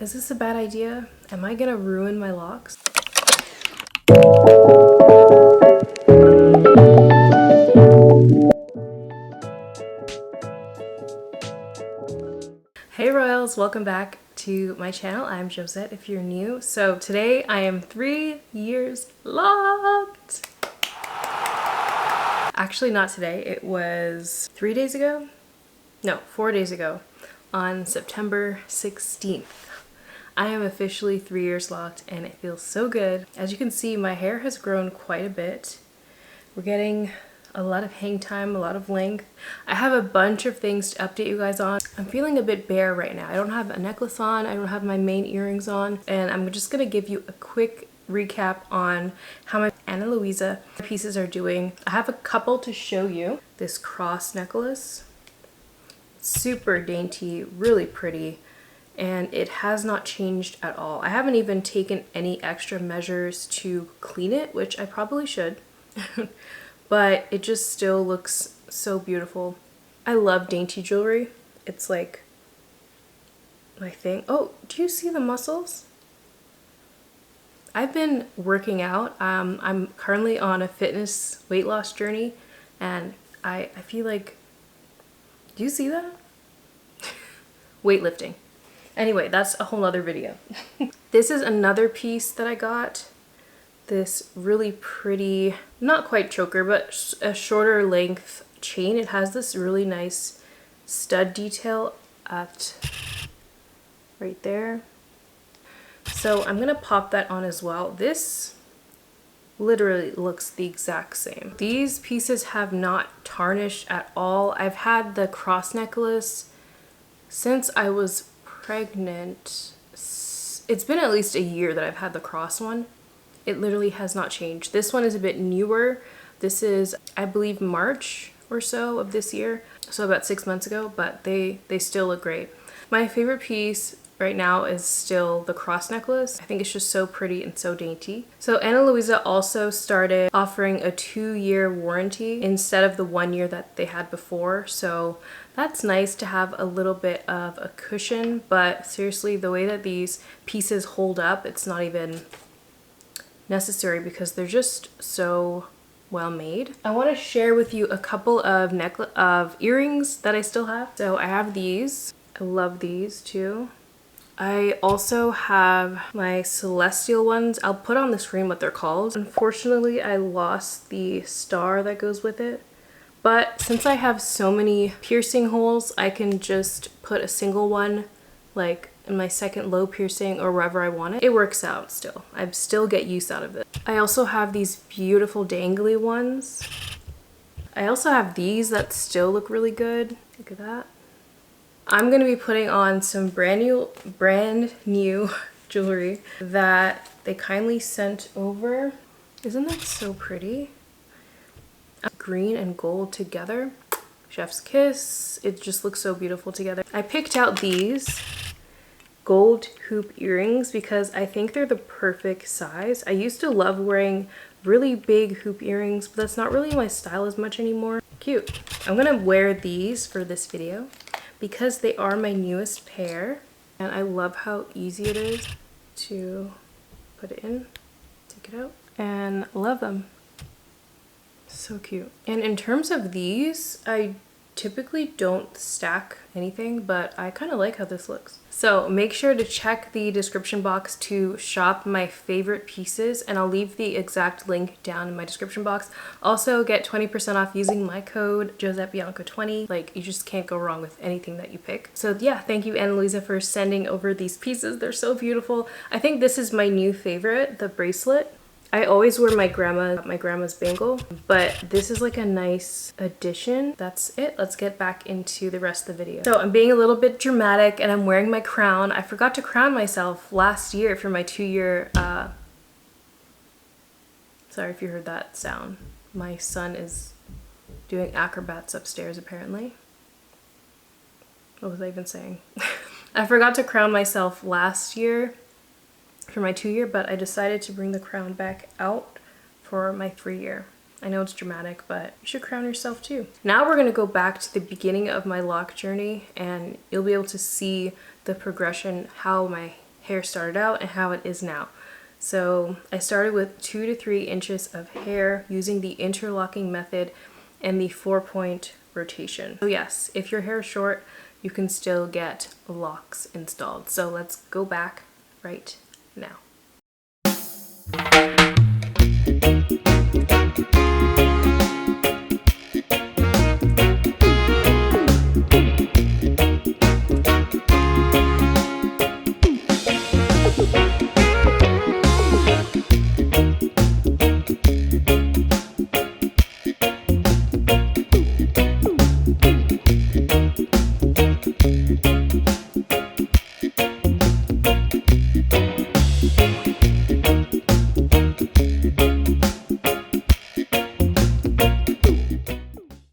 Is this a bad idea? Am I gonna ruin my locks? Hey Royals, welcome back to my channel. I'm Josette if you're new. So today I am 3 years locked. Actually not today, it was 3 days ago? No, 4 days ago on September 16th. I am officially 3 years locked and it feels so good. As you can see, my hair has grown quite a bit. We're getting a lot of hang time, a lot of length. I have a bunch of things to update you guys on. I'm feeling a bit bare right now. I don't have a necklace on, I don't have my main earrings on, and I'm just gonna give you a quick recap on how my Ana Luisa pieces are doing. I have a couple to show you. This cross necklace, super dainty, really pretty, and it has not changed at all. I haven't even taken any extra measures to clean it, which I probably should. But it just still looks so beautiful. I love dainty jewelry. It's like my thing. Oh, do you see the muscles? I've been working out. I'm currently on a fitness weight loss journey, and I feel like, do you see that? Weightlifting. Anyway, that's a whole other video. This is another piece that I got. This really pretty, not quite choker, but a shorter length chain. It has this really nice stud detail at right there. So I'm gonna pop that on as well. This literally looks the exact same. These pieces have not tarnished at all. I've had the cross necklace since I was pregnant. It's been at least a year that I've had the cross one. It literally has not changed. This one is a bit newer. This is, I believe, March or so of this year. So about 6 months ago, but they still look great. My favorite piece right now is still the cross necklace. I think it's just so pretty and so dainty. So Ana Luisa also started offering a 2-year warranty instead of the 1 year that they had before. So that's nice to have a little bit of a cushion, but seriously, the way that these pieces hold up, it's not even necessary because they're just so well made. I want to share with you a couple of earrings that I still have. So I have these. I love these too. I also have my celestial ones. I'll put on the screen what they're called. Unfortunately, I lost the star that goes with it. But since I have so many piercing holes, I can just put a single one like in my second low piercing or wherever I want it. It works out still. I still get use out of it. I also have these beautiful dangly ones. I also have these that still look really good. Look at that. I'm gonna be putting on some brand new jewelry that they kindly sent over. Isn't that so pretty? Green and gold together. Chef's kiss. It just looks so beautiful together. I picked out these gold hoop earrings because I think they're the perfect size. I used to love wearing really big hoop earrings, but that's not really my style as much anymore. Cute. I'm gonna wear these for this video because they are my newest pair, and I love how easy it is to put it in, take it out, and love them. So cute. And in terms of these, I typically don't stack anything, but I kind of like how this looks. So make sure to check the description box to shop my favorite pieces, and I'll leave the exact link down in my description box. Also get 20% off using my code JosetteBianco20. Like, you just can't go wrong with anything that you pick. So yeah, thank you Ana Luisa for sending over these pieces. They're so beautiful. I think this is my new favorite, the bracelet. I always wear my grandma's bangle, but this is like a nice addition. That's it. Let's get back into the rest of the video. So I'm being a little bit dramatic and I'm wearing my crown. I forgot to crown myself last year for my 2-year, sorry if you heard that sound. My son is doing acrobats upstairs apparently. What was I even saying? I forgot to crown myself last year for my 2-year, but I decided to bring the crown back out for my 3-year. I know it's dramatic, but you should crown yourself too. Now we're gonna go back to the beginning of my lock journey, and you'll be able to see the progression, how my hair started out and how it is now. So I started with 2 to 3 inches of hair using the interlocking method and the 4-point rotation. So yes, if your hair is short, you can still get locks installed. So let's go back right now.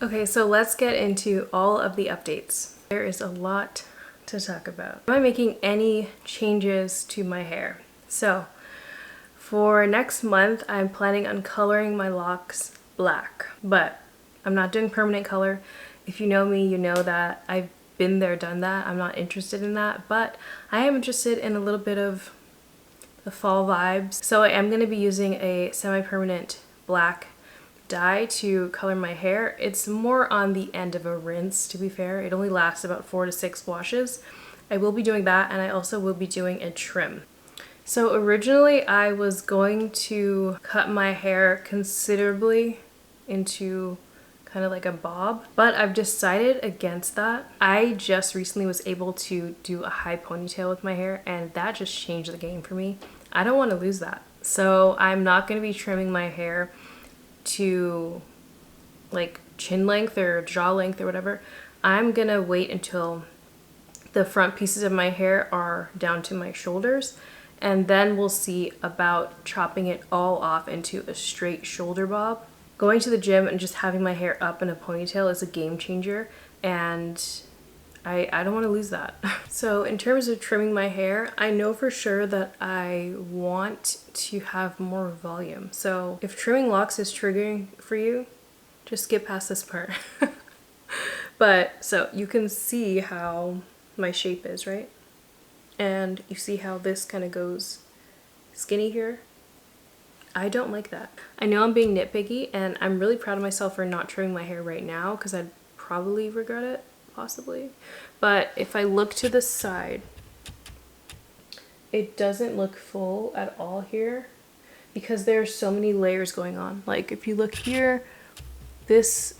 Okay, so let's get into all of the updates. There is a lot to talk about. Am I making any changes to my hair? So for next month, I'm planning on coloring my locks black, but I'm not doing permanent color. If you know me, you know that I've been there, done that. I'm not interested in that, but I am interested in a little bit of the fall vibes. So I am going to be using a semi-permanent black dye to color my hair. It's more on the end of a rinse, to be fair. It only lasts about 4 to 6 washes. I will be doing that, and I also will be doing a trim. So originally I was going to cut my hair considerably into kind of like a bob, but I've decided against that. I just recently was able to do a high ponytail with my hair, and that just changed the game for me. I don't want to lose that. So I'm not going to be trimming my hair to like chin length or jaw length or whatever. I'm gonna wait until the front pieces of my hair are down to my shoulders, and then we'll see about chopping it all off into a straight shoulder bob. Going to the gym and just having my hair up in a ponytail is a game changer, and I don't want to lose that. So in terms of trimming my hair, I know for sure that I want to have more volume. So if trimming locks is triggering for you, just skip past this part. But so you can see how my shape is, right? And you see how this kind of goes skinny here. I don't like that. I know I'm being nitpicky, and I'm really proud of myself for not trimming my hair right now because I'd probably regret it. Possibly. But if I look to the side, it doesn't look full at all here because there's so many layers going on. Like if you look here, this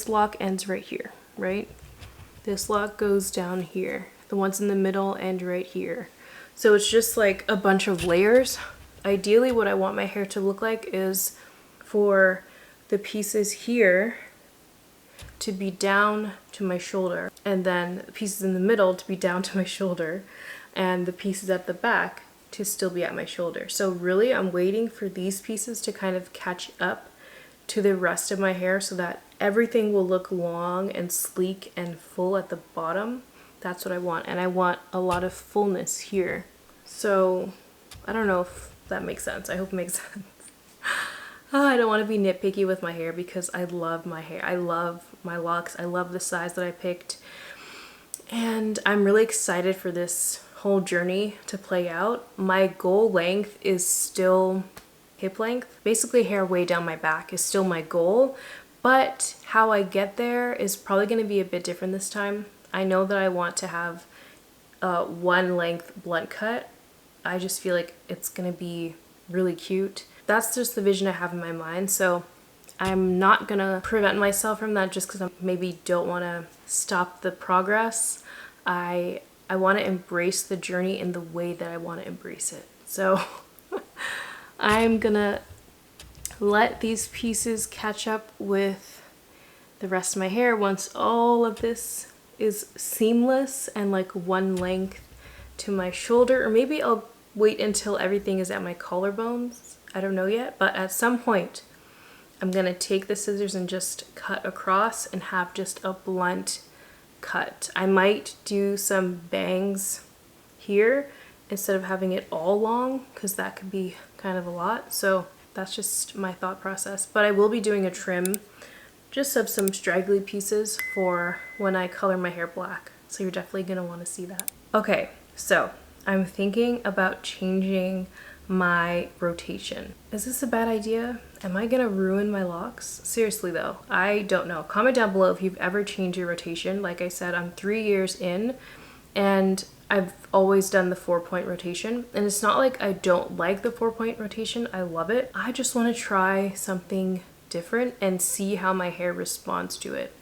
lock ends right here, right? This lock goes down here. The ones in the middle end right here. So it's just like a bunch of layers. Ideally, what I want my hair to look like is for the pieces here to be down to my shoulder, and then the pieces in the middle to be down to my shoulder, and the pieces at the back to still be at my shoulder. So really I'm waiting for these pieces to kind of catch up to the rest of my hair so that everything will look long and sleek and full at the bottom. That's what I want, and I want a lot of fullness here. So I don't know if that makes sense. I hope it makes sense. I don't want to be nitpicky with my hair because I love my hair. I love my locks. I love the size that I picked. And I'm really excited for this whole journey to play out. My goal length is still hip length. Basically hair way down my back is still my goal, but how I get there is probably going to be a bit different this time. I know that I want to have one length blunt cut. I just feel like it's going to be really cute. That's just the vision I have in my mind, so I'm not gonna prevent myself from that just because I maybe don't want to stop the progress. I want to embrace the journey in the way that I want to embrace it. So I'm gonna let these pieces catch up with the rest of my hair once all of this is seamless and like one length to my shoulder, or maybe I'll wait until everything is at my collarbones. I don't know yet, but at some point I'm gonna take the scissors and just cut across and have just a blunt cut. I might do some bangs here instead of having it all long because that could be kind of a lot. So that's just my thought process. But I will be doing a trim just of some straggly pieces for when I color my hair black. So you're definitely gonna want to see that. Okay, so I'm thinking about changing my rotation. Is this a bad idea? Am I gonna ruin my locks? Seriously though, I don't know. Comment down below if you've ever changed your rotation. Like I said, I'm 3 years in and I've always done the 4-point rotation. And it's not like I don't like the 4-point rotation, I love it. I just wanna try something different and see how my hair responds to it.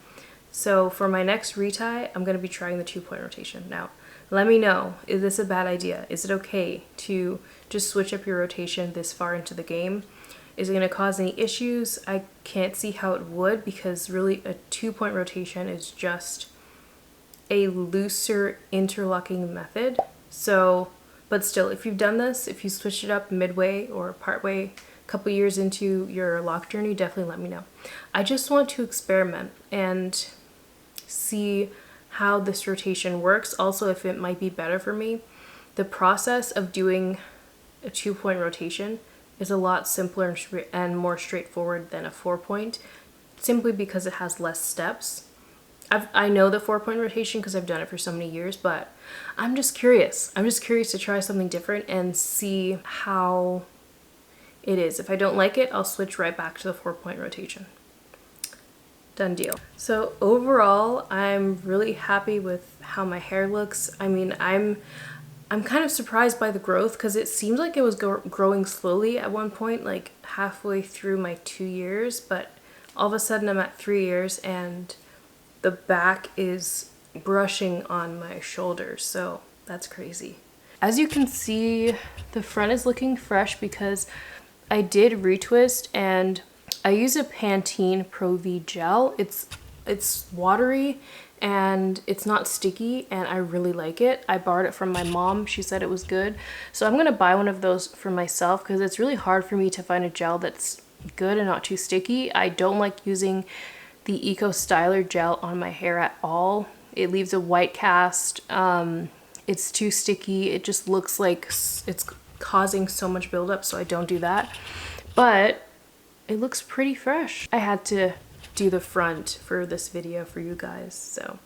So for my next retie, I'm gonna be trying the 2-point rotation. Now, let me know, is this a bad idea? Is it okay to just switch up your rotation this far into the game? Is it gonna cause any issues? I can't see how it would, because really a 2-point rotation is just a looser interlocking method. So, but still, if you've done this, if you switched it up midway or partway, a couple years into your lock journey, definitely let me know. I just want to experiment and see how this rotation works. Also, if it might be better for me. The process of doing a 2-point rotation is a lot simpler and more straightforward than a 4-point, simply because it has less steps. I know the 4-point rotation because I've done it for so many years, but I'm just curious. I'm just curious to try something different and see how it is. If I don't like it, I'll switch right back to the 4-point rotation. Done deal. So overall, I'm really happy with how my hair looks. I mean, I'm kind of surprised by the growth, because it seems like it was growing slowly at one point, like halfway through my 2 years, but all of a sudden I'm at 3 years and the back is brushing on my shoulders, so that's crazy. As you can see, the front is looking fresh because I did retwist, and I use a Pantene Pro V gel. It's watery and it's not sticky, and I really like it. I borrowed it from my mom. She said it was good. So I'm gonna buy one of those for myself, because it's really hard for me to find a gel that's good and not too sticky. I don't like using the Eco Styler gel on my hair at all. It leaves a white cast. It's too sticky. It just looks like it's causing so much buildup, so I don't do that. But it looks pretty fresh. I had to do the front for this video for you guys. So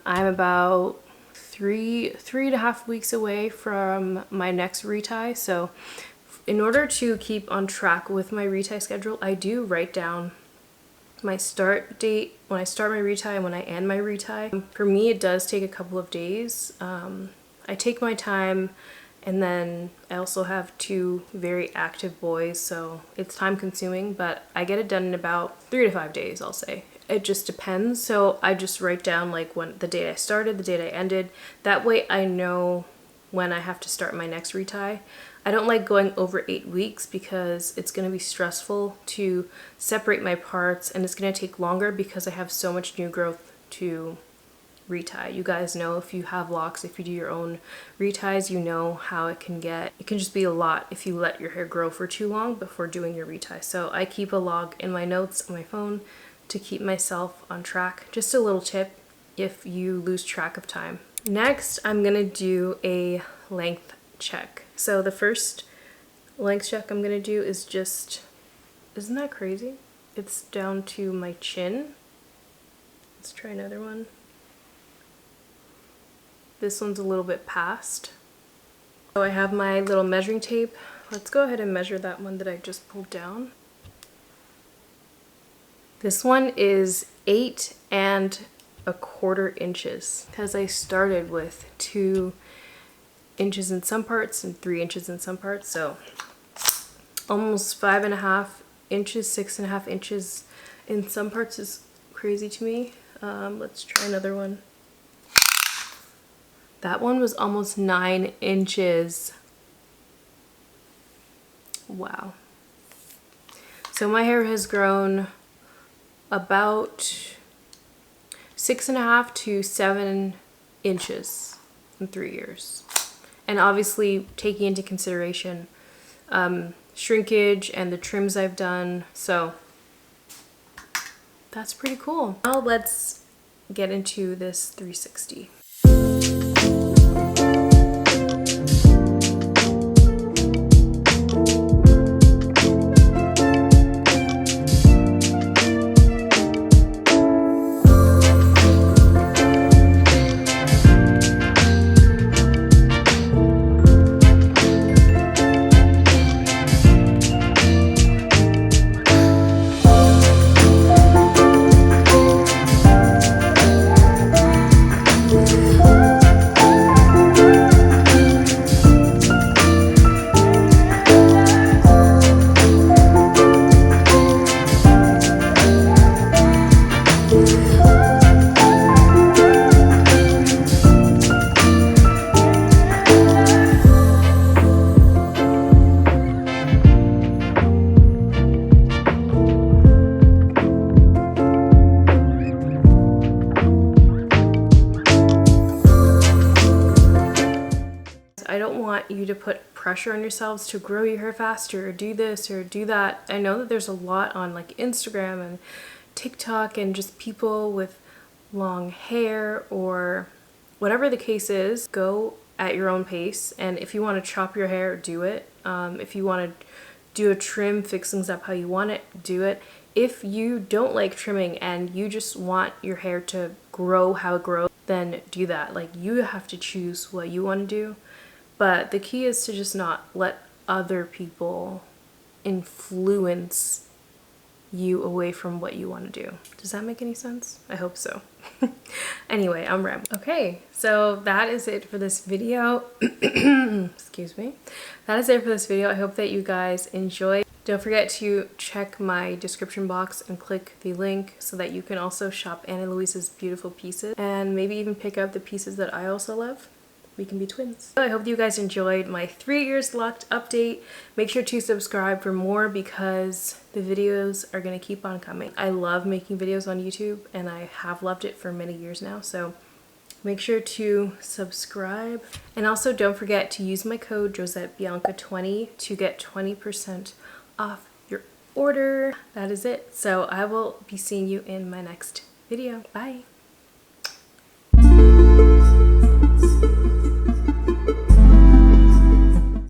I'm about three and a half weeks away from my next retie. So in order to keep on track with my retie schedule, I do write down my start date when I start my retie and when I end my retie. For me, it does take a couple of days. I take my time, and then I also have 2 very active boys, so it's time consuming, but I get it done in about 3 to 5 days, I'll say. It just depends. So I just write down like when the date I started, the date I ended. That way I know when I have to start my next retie. I don't like going over 8 weeks because it's going to be stressful to separate my parts, and it's going to take longer because I have so much new growth to retie. You guys know, if you have locks, if you do your own reties, you know how it can just be a lot if you let your hair grow for too long before doing your retie. So I keep a log in my notes on my phone to keep myself on track. Just a little tip if you lose track of time. Next, I'm gonna do a length check. So the first length check I'm gonna do is just, isn't that crazy? It's down to my chin. Let's try another one. This one's a little bit past. So I have my little measuring tape. Let's go ahead and measure that one that I just pulled down. This one is 8 1/4 inches, because I started with 2 inches in some parts and 3 inches in some parts. So almost 5.5 inches, 6.5 inches in some parts is crazy to me. Let's try another one. That one was almost 9 inches. Wow. So my hair has grown about 6.5 to 7 inches in 3 years. And obviously taking into consideration shrinkage and the trims I've done. So that's pretty cool. Now let's get into this 360. you to put pressure on yourselves to grow your hair faster or do this or do that. I know that there's a lot on like Instagram and TikTok and just people with long hair or whatever the case is. Go at your own pace, and if you want to chop your hair, do it. If you want to do a trim, fix things up how you want it, do it. If you don't like trimming and you just want your hair to grow how it grows, then do that. Like, you have to choose what you want to do. But the key is to just not let other people influence you away from what you want to do. Does that make any sense? I hope so. Anyway, I'm rambling. Okay, so that is it for this video. Excuse me. That is it for this video. I hope that you guys enjoyed. Don't forget to check my description box and click the link so that you can also shop Anna Luisa's beautiful pieces and maybe even pick up the pieces that I also love. We can be twins. I hope you guys enjoyed my 3 years Loc update. Make sure to subscribe for more because the videos are going to keep on coming. I love making videos on YouTube and I have loved it for many years now. So make sure to subscribe. And also don't forget to use my code JosetteBianca20 to get 20% off your order. That is it. So I will be seeing you in my next video. Bye.